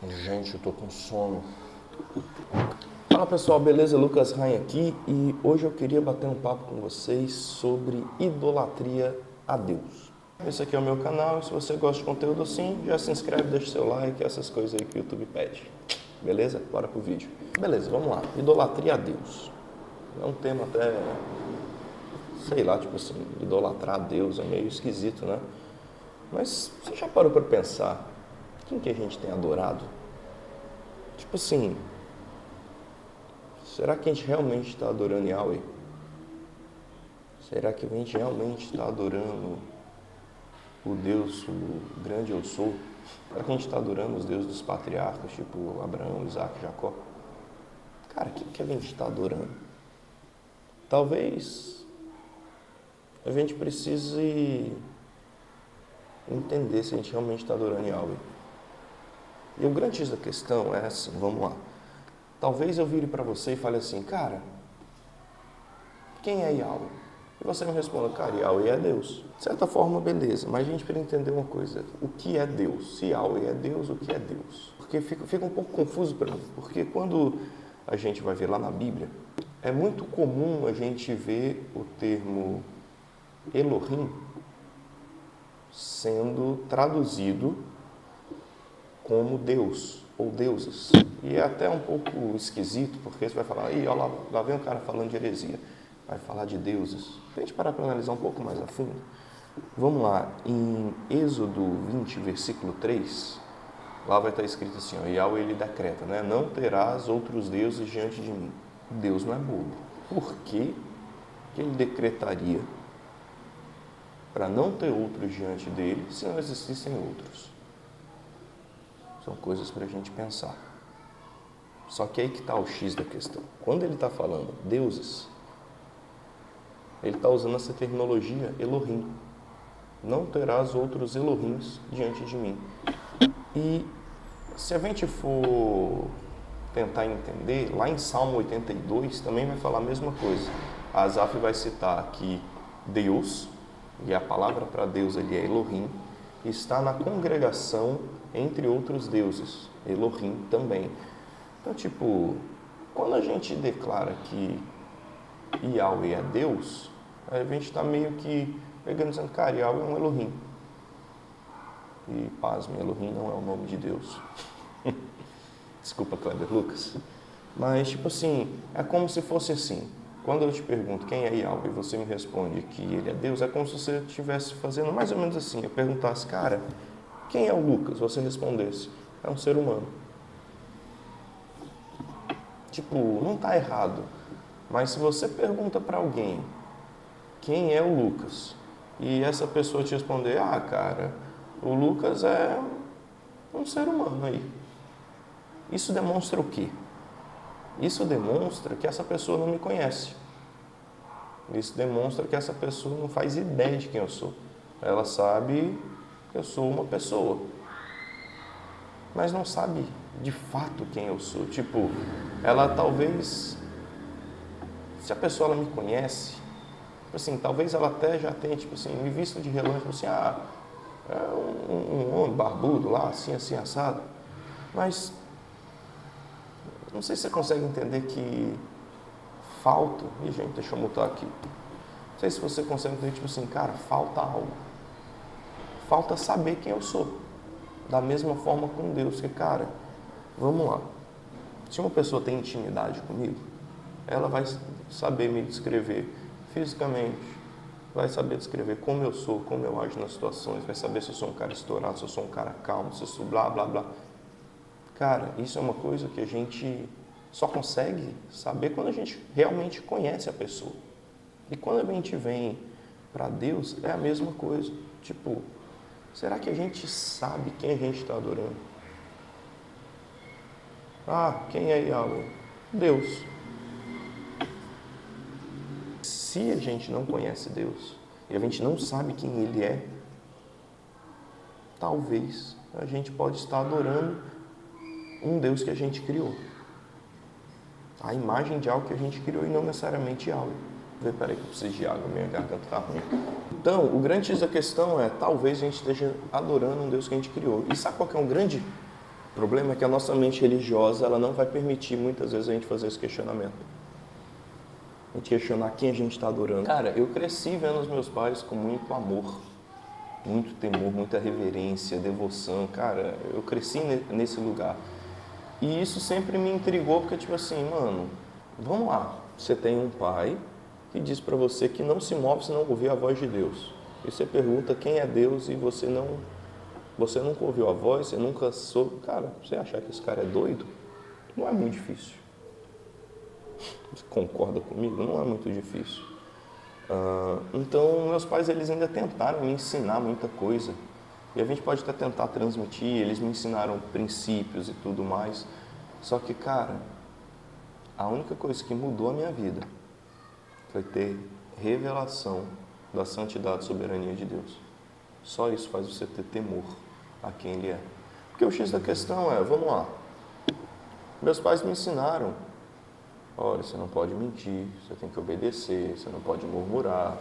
Gente, eu tô com sono. Fala pessoal, beleza? Lucas Rain aqui e hoje eu queria bater um papo com vocês sobre idolatria a Deus. Esse aqui é o meu canal e se você gosta de conteúdo assim, já se inscreve, deixa seu like, essas coisas aí que o YouTube pede. Beleza? Bora pro vídeo. Beleza, vamos lá. Idolatria a Deus. É um tema até, sei lá, tipo assim, idolatrar a Deus é meio esquisito, né? Mas você já parou para pensar quem que a gente tem adorado? Tipo assim, será que a gente realmente está adorando Yahweh? Será que a gente realmente está adorando o Deus, o grande eu sou? Será que a gente está adorando os deuses dos patriarcas, tipo Abraão, Isaac, Jacó? Cara, quem que a gente está adorando? Talvez a gente precise entender se a gente realmente está adorando Yahweh. E o grande X da questão é assim, vamos lá. Talvez eu vire para você e fale assim, cara, quem é Yahweh? E você me responda, cara, Yahweh é Deus. De certa forma, beleza, mas a gente precisa entender uma coisa. O que é Deus? Se Yahweh é Deus, o que é Deus? Porque fica um pouco confuso para mim. Porque quando a gente vai ver lá na Bíblia, é muito comum a gente ver o termo Elohim sendo traduzido como Deus ou deuses. E é até um pouco esquisito, porque você vai falar, ih, olha lá vem um cara falando de heresia, vai falar de deuses. Se a gente parar para analisar um pouco mais a fundo, vamos lá, em Êxodo 20, versículo 3, lá vai estar escrito assim, ó, Yahweh ele decreta, né? Não terás outros deuses diante de mim. Deus não é bobo. Por que ele decretaria para não ter outros diante dele se não existissem outros? São coisas para a gente pensar. Só que aí que está o X da questão. Quando ele está falando deuses, ele está usando essa terminologia Elohim. Não terás outros Elohims diante de mim. E se a gente for tentar entender, lá em Salmo 82 também vai falar a mesma coisa. A Asaf vai citar aqui Deus, e a palavra para Deus ali é Elohim, está na congregação entre outros deuses, Elohim também. Então, tipo, quando a gente declara que Yahweh é Deus, a gente está meio que pegando dizendo, cara, Yahweh é um Elohim. E, pasme, Elohim não é o nome de Deus. Desculpa, Kleber Lucas. Mas, tipo assim, é como se fosse assim. Quando eu te pergunto quem é Yahweh e você me responde que ele é Deus, é como se você estivesse fazendo mais ou menos assim. Eu perguntasse, cara, quem é o Lucas? Você respondesse, é um ser humano. Tipo, não está errado. Mas se você pergunta para alguém quem é o Lucas e essa pessoa te responder, ah, cara, o Lucas é um ser humano aí. Isso demonstra o quê? Isso demonstra que essa pessoa não me conhece. Isso demonstra que essa pessoa não faz ideia de quem eu sou. Ela sabe que eu sou uma pessoa, mas não sabe de fato quem eu sou. Tipo, ela talvez, se a pessoa ela me conhece, assim, talvez ela até já tenha, tipo assim, me visto de relance, assim, ah, é um homem barbudo lá, assim, assim, assado. Mas não sei se você consegue entender que falta... Ih, gente, deixa eu mutar aqui. Não sei se você consegue entender, tipo assim, cara, falta algo. Falta saber quem eu sou. Da mesma forma com Deus. Que, cara, vamos lá. Se uma pessoa tem intimidade comigo, ela vai saber me descrever fisicamente, vai saber descrever como eu sou, como eu ajo nas situações, vai saber se eu sou um cara estourado, se eu sou um cara calmo, se eu sou blá, blá, blá. Cara, isso é uma coisa que a gente só consegue saber quando a gente realmente conhece a pessoa. E quando a gente vem para Deus, é a mesma coisa. Tipo, será que a gente sabe quem a gente está adorando? Ah, quem é Yahweh? Deus. Se a gente não conhece Deus e a gente não sabe quem Ele é, talvez a gente pode estar adorando um Deus que a gente criou. A imagem de algo que a gente criou e não necessariamente algo. Peraí que eu preciso de água, minha garganta está ruim. Então, o grande X da questão é, talvez a gente esteja adorando um Deus que a gente criou. E sabe qual que é um grande O problema é que a nossa mente religiosa, ela não vai permitir muitas vezes a gente fazer esse questionamento. A gente questionar quem a gente está adorando. Cara, eu cresci vendo os meus pais com muito amor, muito temor, muita reverência, devoção. Cara, eu cresci nesse lugar. E isso sempre me intrigou, porque tipo assim, mano, vamos lá. Você tem um pai que diz para você que não se move se não ouvir a voz de Deus. E você pergunta quem é Deus e você nunca ouviu a voz, você nunca soube. Cara, você achar que esse cara é doido, não é muito difícil. Você concorda comigo? Não é muito difícil. Então, meus pais, eles ainda tentaram me ensinar muita coisa. E a gente pode até tentar transmitir, eles me ensinaram princípios e tudo mais. Só que, cara, a única coisa que mudou a minha vida foi ter revelação da santidade e soberania de Deus. Só isso faz você ter temor a quem Ele é. Porque o X da questão é, vamos lá. Meus pais me ensinaram. Olha, você não pode mentir, você tem que obedecer, você não pode murmurar,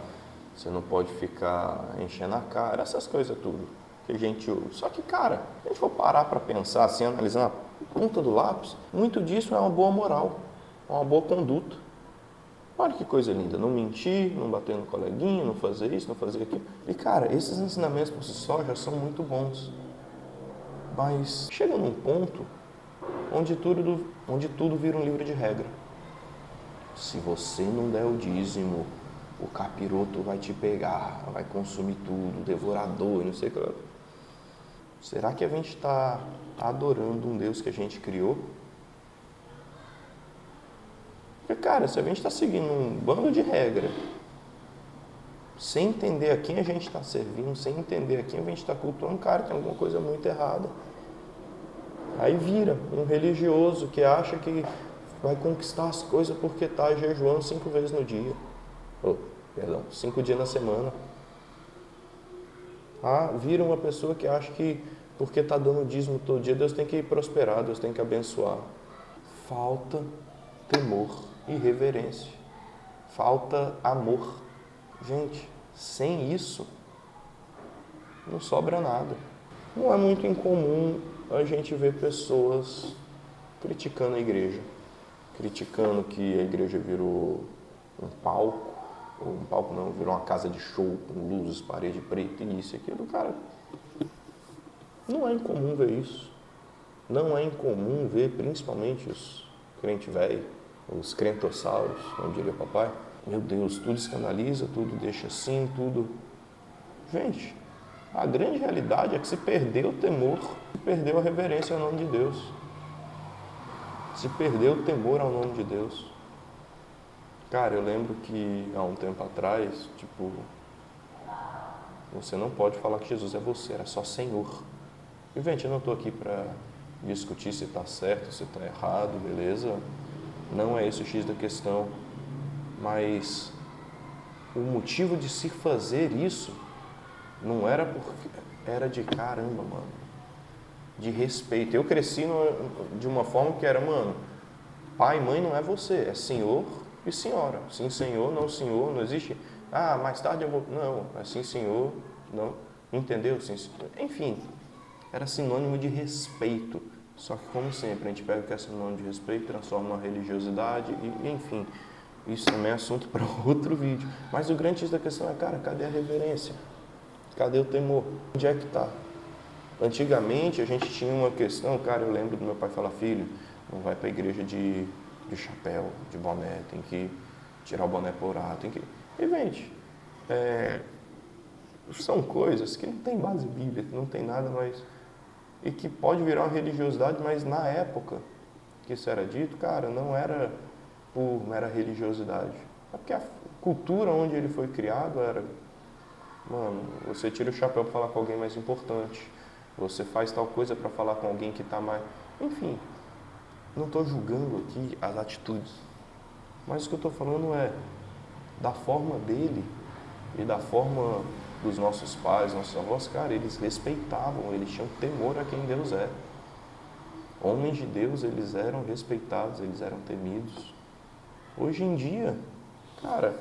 você não pode ficar enchendo a cara, essas coisas tudo que a gente ouve. Só que, cara, se a gente for parar para pensar assim, analisar na ponta do lápis, muito disso é uma boa moral, uma boa conduta. Olha que coisa linda, não mentir, não bater no coleguinha, não fazer isso, não fazer aquilo. E, cara, esses ensinamentos por si só já são muito bons. Mas chega num ponto onde tudo vira um livro de regra. Se você não der o dízimo, o capiroto vai te pegar, vai consumir tudo, devorador, não sei o que. Será que a gente está adorando um Deus que a gente criou? Porque, cara, se a gente está seguindo um bando de regra, sem entender a quem a gente está servindo, sem entender a quem a gente está cultuando, cara, tem alguma coisa muito errada. Aí vira um religioso que acha que vai conquistar as coisas porque está jejuando 5 vezes no dia. 5 dias na semana. Vira uma pessoa que acha que porque está dando dízimo todo dia, Deus tem que prosperar, Deus tem que abençoar. Falta temor e reverência. Falta amor. Gente, sem isso, não sobra nada. Não é muito incomum a gente ver pessoas criticando a igreja. Criticando que a igreja virou um palco, ou um palco não, virou uma casa de show com luzes, parede preta, isso e aquilo. Cara, não é incomum ver isso. Não é incomum ver, principalmente os crentes velhos, os crentossauros, como diria papai. Meu Deus, tudo escandaliza, tudo deixa assim, tudo... Gente, a grande realidade é que se perdeu o temor, se perdeu a reverência ao nome de Deus. Se perdeu o temor ao nome de Deus. Cara, eu lembro que há um tempo atrás, você não pode falar que Jesus é você, era só Senhor. E, gente, eu não estou aqui para discutir se está certo, se está errado, beleza? Não é esse o X da questão. Mas o motivo de se fazer isso não era porque era de caramba, mano. De respeito. Eu cresci de uma forma que era, mano, pai e mãe não é você, é senhor e senhora. Sim, senhor, não existe. Mais tarde eu vou... Não, é sim, senhor, não. Entendeu? Sim, senhor. Enfim, era sinônimo de respeito. Só que, como sempre, a gente pega o que é sinônimo de respeito, transforma numa religiosidade e enfim, isso também é assunto para outro vídeo. Mas o grande X da questão é, cara, cadê a reverência? Cadê o temor? Onde é que está? Antigamente a gente tinha uma questão, cara, eu lembro do meu pai falar, filho, não vai para a igreja de chapéu, de boné, tem que tirar o boné por orar, tem que... E, gente, são coisas que não tem base bíblica, não tem nada, mas... E que pode virar uma religiosidade, mas na época que isso era dito, cara, não era por mera religiosidade. É porque a cultura onde ele foi criado era... Mano, você tira o chapéu para falar com alguém mais importante. Você faz tal coisa para falar com alguém que está mais... Enfim, não estou julgando aqui as atitudes. Mas o que eu estou falando é da forma dele e da forma dos nossos pais, nossos avós. Cara, eles respeitavam, eles tinham temor a quem Deus é. Homens de Deus, eles eram respeitados, eles eram temidos. Hoje em dia, cara,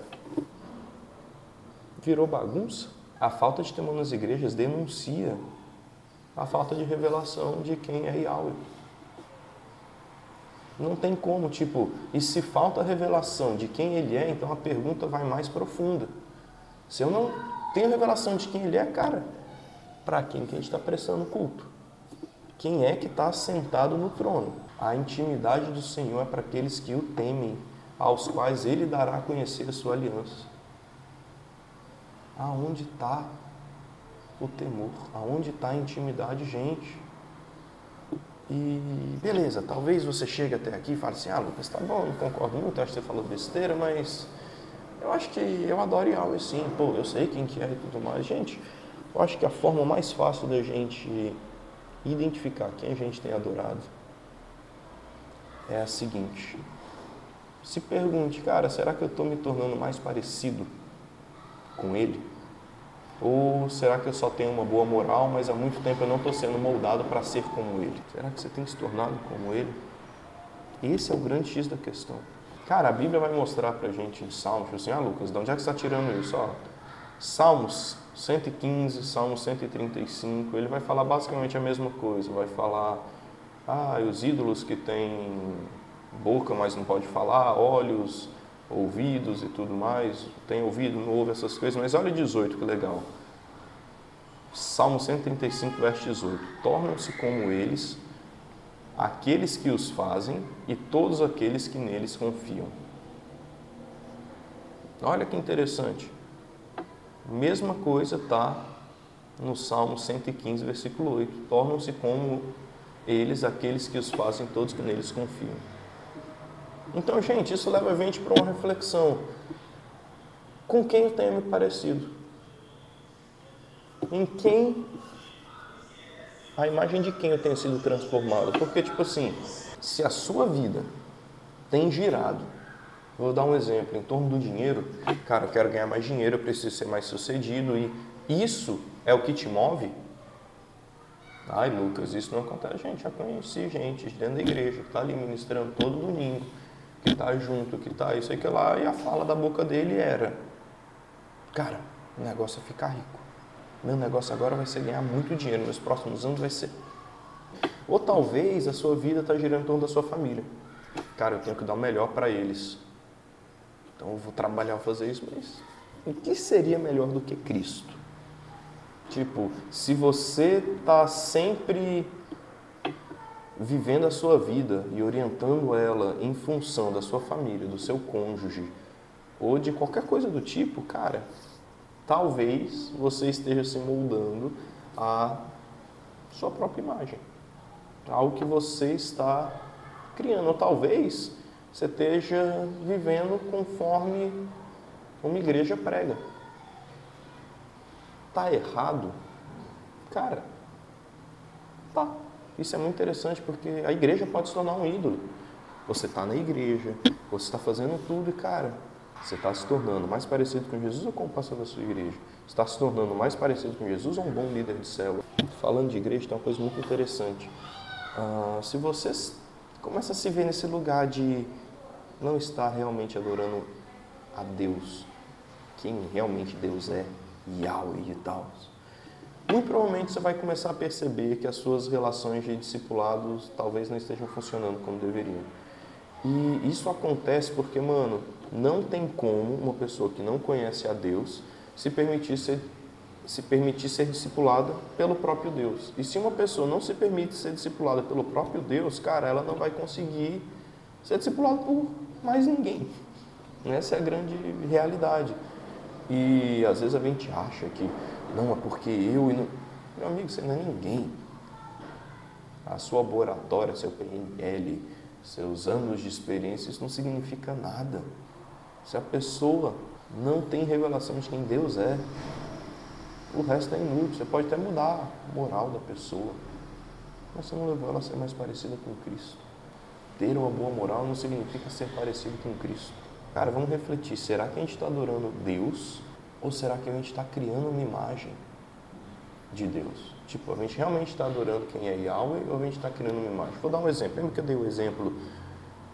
virou bagunça. A falta de temor nas igrejas denuncia A falta de revelação de quem é Yahweh. Não tem como, e se falta a revelação de quem ele é, então a pergunta vai mais profunda. Se eu não tenho revelação de quem ele é, cara, para quem que a gente está prestando culto? Quem é que está sentado no trono? A intimidade do Senhor é para aqueles que o temem, aos quais ele dará a conhecer a sua aliança. Aonde está o temor? Aonde está a intimidade, gente? E beleza, talvez você chegue até aqui e fale assim, Lucas, tá bom, não concordo muito, acho que você falou besteira, mas eu acho que eu adoro Yahweh sim, eu sei quem que é e tudo mais. Gente, eu acho que a forma mais fácil da gente identificar quem a gente tem adorado é a seguinte: se pergunte, cara, será que eu estou me tornando mais parecido com ele? Ou será que eu só tenho uma boa moral, mas há muito tempo eu não estou sendo moldado para ser como ele? Será que você tem se tornado como ele? Esse é o grande X da questão. Cara, a Bíblia vai mostrar pra gente em Salmos, assim, Lucas, de onde é que você está tirando isso? Salmos 115, Salmos 135, ele vai falar basicamente a mesma coisa. Vai falar, os ídolos que têm boca, mas não pode falar, olhos, ouvidos e tudo mais, tem ouvido, não ouve essas coisas, mas olha 18, que legal. Salmo 135, verso 18. Tornam-se como eles, aqueles que os fazem e todos aqueles que neles confiam. Olha que interessante. Mesma coisa está no Salmo 115, versículo 8. Tornam-se como eles, aqueles que os fazem, todos que neles confiam. Então, gente, isso leva a gente para uma reflexão. Com quem eu tenho me parecido? Em quem, a imagem de quem eu tenho sido transformado? Porque, se a sua vida tem girado, vou dar um exemplo, em torno do dinheiro, cara, eu quero ganhar mais dinheiro, eu preciso ser mais sucedido, e isso é o que te move? Ai, Lucas, isso não acontece. Gente, já conheci gente dentro da igreja, que está ali ministrando todo domingo, que está junto, que está isso e aquilo lá, e a fala da boca dele era, cara, o negócio é ficar rico. Meu negócio agora vai ser ganhar muito dinheiro, nos próximos anos vai ser. Ou talvez a sua vida está girando em torno da sua família. Cara, eu tenho que dar o melhor para eles. Então eu vou trabalhar, fazer isso, mas o que seria melhor do que Cristo? Se você está sempre vivendo a sua vida e orientando ela em função da sua família, do seu cônjuge, ou de qualquer coisa do tipo, cara, talvez você esteja se moldando a sua própria imagem, algo que você está criando, ou talvez você esteja vivendo conforme uma igreja prega. Tá errado? Cara, tá. Isso é muito interessante porque a igreja pode se tornar um ídolo. Você está na igreja, você está fazendo tudo e, cara, você está se tornando mais parecido com Jesus ou com o pastor da sua igreja? Você está se tornando mais parecido com Jesus ou um bom líder de célula? Falando de igreja, tem uma coisa muito interessante. Se você começa a se ver nesse lugar de não estar realmente adorando a Deus, quem realmente Deus é, Yahweh e tal, muito provavelmente você vai começar a perceber que as suas relações de discipulados talvez não estejam funcionando como deveriam. E isso acontece porque, não tem como uma pessoa que não conhece a Deus se permitir ser discipulada pelo próprio Deus. E se uma pessoa não se permite ser discipulada pelo próprio Deus, cara, ela não vai conseguir ser discipulada por mais ninguém. Essa é a grande realidade. E às vezes a gente acha que, não, é porque eu e não... Meu amigo, você não é ninguém. A sua boa oratória, seu PNL, seus anos de experiência, isso não significa nada. Se a pessoa não tem revelação de quem Deus é, o resto é inútil. Você pode até mudar a moral da pessoa, mas você não levou ela a ser mais parecida com Cristo. Ter uma boa moral não significa ser parecido com Cristo. Cara, vamos refletir. Será que a gente está adorando Deus ou será que a gente está criando uma imagem de Deus? A gente realmente está adorando quem é Yahweh ou a gente está criando uma imagem? Vou dar um exemplo. Lembra que eu dei o exemplo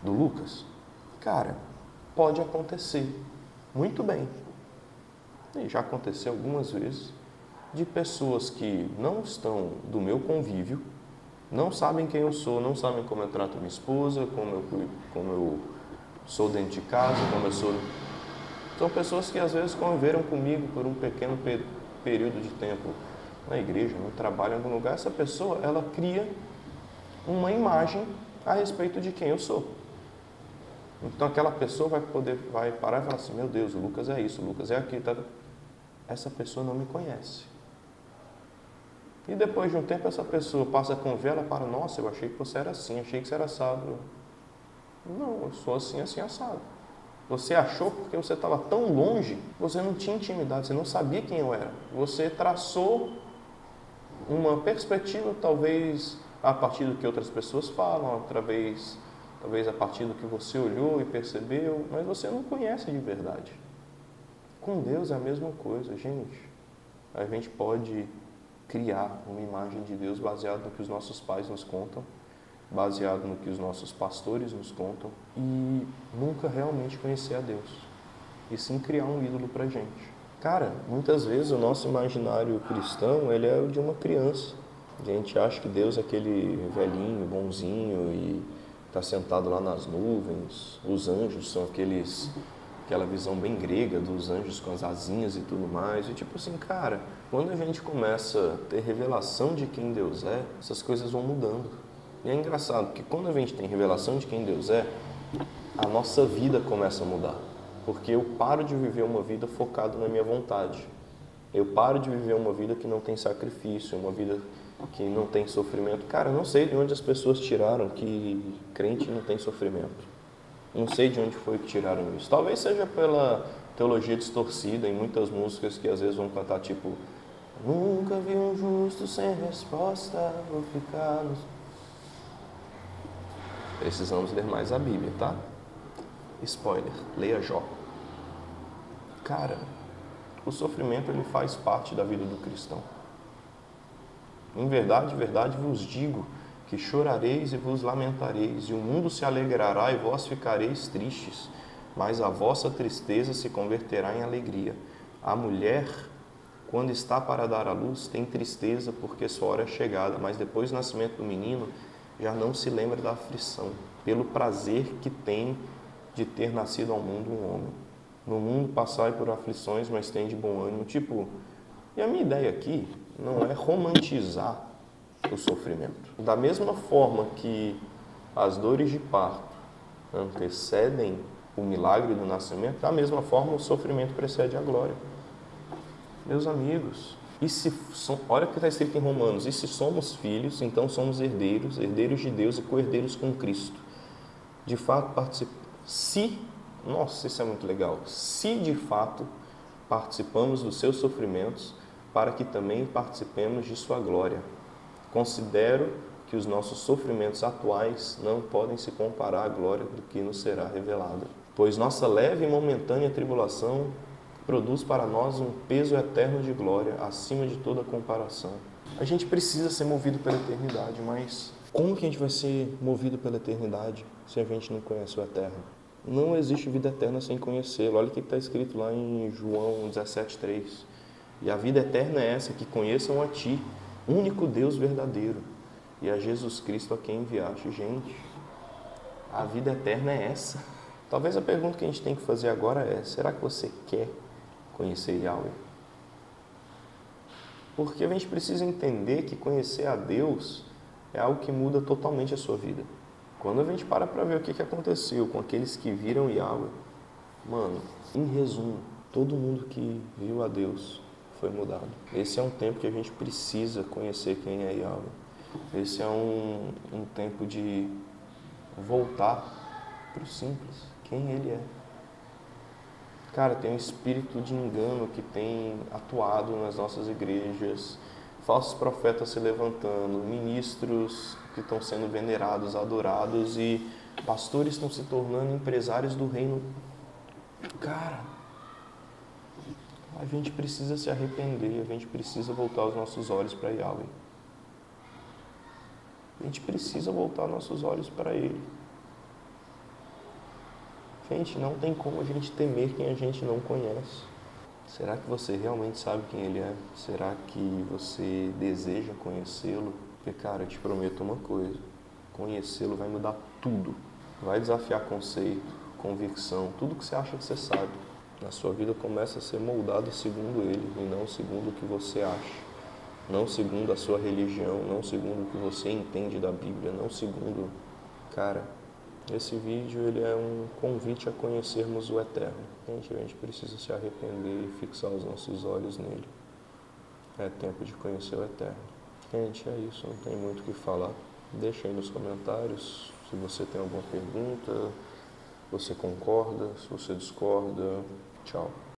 do Lucas? Cara, pode acontecer. Muito bem. E já aconteceu algumas vezes de pessoas que não estão do meu convívio, não sabem quem eu sou, não sabem como eu trato minha esposa, como eu sou dentro de casa, como eu sou... São pessoas que às vezes conviveram comigo por um pequeno período de tempo na igreja, no trabalho, em algum lugar. Essa pessoa, ela cria uma imagem a respeito de quem eu sou. Então aquela pessoa vai parar e falar assim, meu Deus, o Lucas é isso, o Lucas é aquilo. Tá? Essa pessoa não me conhece. E depois de um tempo essa pessoa passa a conviver, ela para, nossa, eu achei que você era assim, achei que você era assado. Não, eu sou assim, assim, assado. Você achou porque você estava tão longe, você não tinha intimidade, você não sabia quem eu era. Você traçou uma perspectiva, talvez a partir do que outras pessoas falam, talvez a partir do que você olhou e percebeu, mas você não conhece de verdade. Com Deus é a mesma coisa, gente. A gente pode criar uma imagem de Deus baseado no que os nossos pais nos contam, baseado no que os nossos pastores nos contam, e nunca realmente conhecer a Deus, e sim criar um ídolo pra gente. Cara, muitas vezes o nosso imaginário cristão, ele é o de uma criança. A gente acha que Deus é aquele velhinho, bonzinho, e está sentado lá nas nuvens. Os anjos são aquela visão bem grega dos anjos com as asinhas e tudo mais. E tipo assim, cara, quando a gente começa a ter revelação de quem Deus é, essas coisas vão mudando. E é engraçado, porque quando a gente tem revelação de quem Deus é, a nossa vida começa a mudar. Porque eu paro de viver uma vida focada na minha vontade. Eu paro de viver uma vida que não tem sacrifício, uma vida que não tem sofrimento. Cara, eu não sei de onde as pessoas tiraram que crente não tem sofrimento. Não sei de onde foi que tiraram isso. Talvez seja pela teologia distorcida em muitas músicas que às vezes vão cantar tipo nunca vi um justo sem resposta, vou ficar nos... Precisamos ler mais a Bíblia, tá? Spoiler, leia Jó. Cara, o sofrimento ele faz parte da vida do cristão. Em verdade, verdade vos digo que chorareis e vos lamentareis, e o mundo se alegrará e vós ficareis tristes, mas a vossa tristeza se converterá em alegria. A mulher, quando está para dar à luz, tem tristeza porque sua hora é chegada, mas depois do nascimento do menino, já não se lembra da aflição, pelo prazer que tem de ter nascido ao mundo um homem. No mundo passai por aflições, mas tem de bom ânimo. Tipo, e a minha ideia aqui não é romantizar o sofrimento. Da mesma forma que as dores de parto antecedem o milagre do nascimento, da mesma forma o sofrimento precede a glória. Meus amigos, olha o que está escrito em Romanos, e se somos filhos, então somos herdeiros, herdeiros de Deus e co-herdeiros com Cristo. De fato, nossa, isso é muito legal, se de fato participamos dos seus sofrimentos, para que também participemos de sua glória. Considero que os nossos sofrimentos atuais não podem se comparar à glória do que nos será revelada. Pois nossa leve e momentânea tribulação produz para nós um peso eterno de glória, acima de toda comparação. A gente precisa ser movido pela eternidade, mas como que a gente vai ser movido pela eternidade se a gente não conhece o eterno? Não existe vida eterna sem conhecê-lo. Olha o que está escrito lá em João 17:3. E a vida eterna é essa, que conheçam a Ti, único Deus verdadeiro, e a Jesus Cristo a quem enviaste. Gente, a vida eterna é essa. Talvez a pergunta que a gente tem que fazer agora é, será que você quer conhecer Yahweh? Porque a gente precisa entender que conhecer a Deus é algo que muda totalmente a sua vida. Quando a gente para ver o que aconteceu com aqueles que viram Yahweh, mano, em resumo, todo mundo que viu a Deus foi mudado. Esse é um tempo que a gente precisa conhecer quem é Yahweh. Esse é um tempo de voltar para o simples, quem Ele é. Cara, tem um espírito de engano que tem atuado nas nossas igrejas, falsos profetas se levantando, ministros que estão sendo venerados, adorados, e pastores estão se tornando empresários do reino. Cara, a gente precisa se arrepender, a gente precisa voltar os nossos olhos para Yahweh. A gente precisa voltar nossos olhos para Ele. Gente, não tem como a gente temer quem a gente não conhece. Será que você realmente sabe quem Ele é? Será que você deseja conhecê-lo? Porque, cara, eu te prometo uma coisa, conhecê-lo vai mudar tudo. Vai desafiar conceito, convicção, tudo que você acha que você sabe. A sua vida começa a ser moldada segundo Ele e não segundo o que você acha. Não segundo a sua religião, não segundo o que você entende da Bíblia, não segundo... Cara, esse vídeo ele é um convite a conhecermos o Eterno. A gente precisa se arrepender e fixar os nossos olhos nele. É tempo de conhecer o Eterno. Gente, é isso, não tem muito o que falar. Deixa aí nos comentários se você tem alguma pergunta, se você concorda, se você discorda. Tchau.